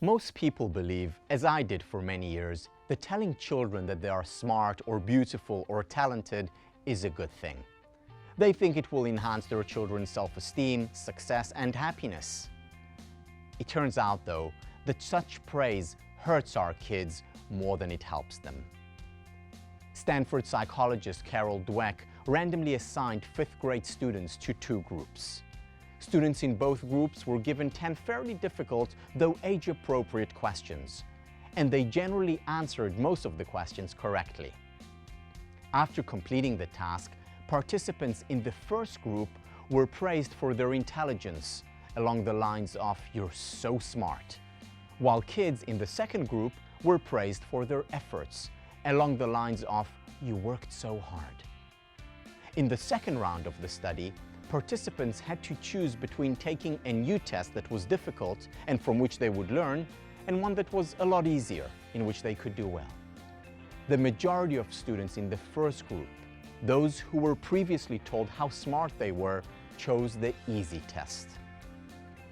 Most people believe, as I did for many years, that telling children that they are smart or beautiful or talented is a good thing. They think it will enhance their children's self-esteem, success, and happiness. It turns out, though, that such praise hurts our kids more than it helps them. Stanford psychologist Carol Dweck randomly assigned fifth-grade students to two groups. Students in both groups were given 10 fairly difficult, though age-appropriate questions, and they generally answered most of the questions correctly. After completing the task, participants in the first group were praised for their intelligence, along the lines of "you're so smart," while kids in the second group were praised for their efforts, along the lines of "you worked so hard." In the second round of the study, participants had to choose between taking a new test that was difficult and from which they would learn, and one that was a lot easier, in which they could do well. The majority of students in the first group, those who were previously told how smart they were, chose the easy test.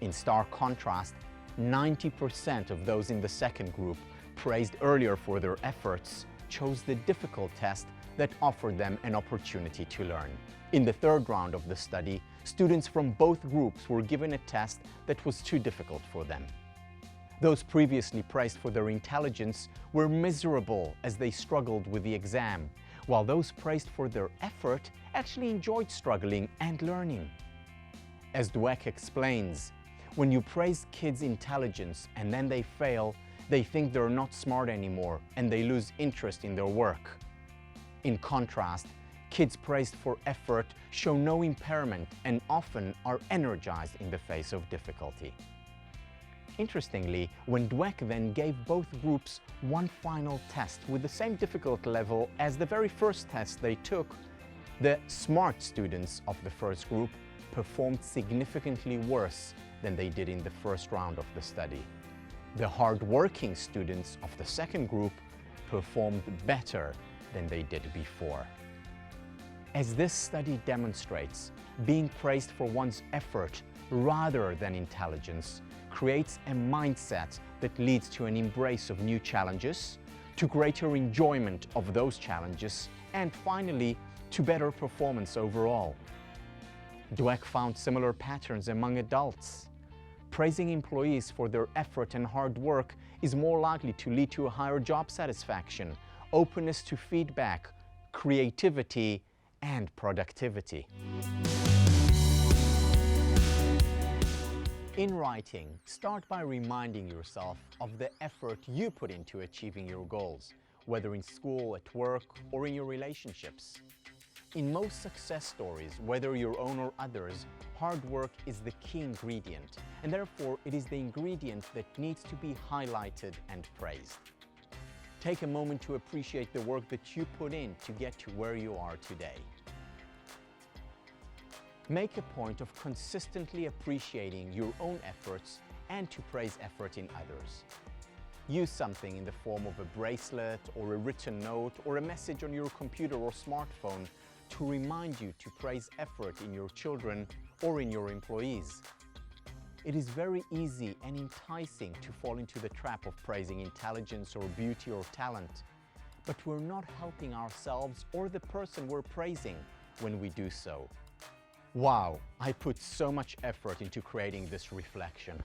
In stark contrast, 90% of those in the second group, praised earlier for their efforts, chose the difficult test that offered them an opportunity to learn. In the third round of the study, students from both groups were given a test that was too difficult for them. Those previously praised for their intelligence were miserable as they struggled with the exam, while those praised for their effort actually enjoyed struggling and learning. As Dweck explains, when you praise kids' intelligence and then they fail, they think they're not smart anymore and they lose interest in their work. In contrast, kids praised for effort show no impairment and often are energized in the face of difficulty. Interestingly, when Dweck then gave both groups one final test with the same difficult level as the very first test they took, the smart students of the first group performed significantly worse than they did in the first round of the study. The hard-working students of the second group performed better than they did before. As this study demonstrates, being praised for one's effort rather than intelligence creates a mindset that leads to an embrace of new challenges, to greater enjoyment of those challenges, and finally, to better performance overall. Dweck found similar patterns among adults. Praising employees for their effort and hard work is more likely to lead to a higher job satisfaction, openness to feedback, creativity, and productivity. In writing, start by reminding yourself of the effort you put into achieving your goals, whether in school, at work, or in your relationships. In most success stories, whether your own or others, hard work is the key ingredient, and therefore it is the ingredient that needs to be highlighted and praised. Take a moment to appreciate the work that you put in to get to where you are today. Make a point of consistently appreciating your own efforts and to praise effort in others. Use something in the form of a bracelet or a written note or a message on your computer or smartphone to remind you to praise effort in your children or in your employees. It is very easy and enticing to fall into the trap of praising intelligence or beauty or talent, but we're not helping ourselves or the person we're praising when we do so. Wow, I put so much effort into creating this reflection.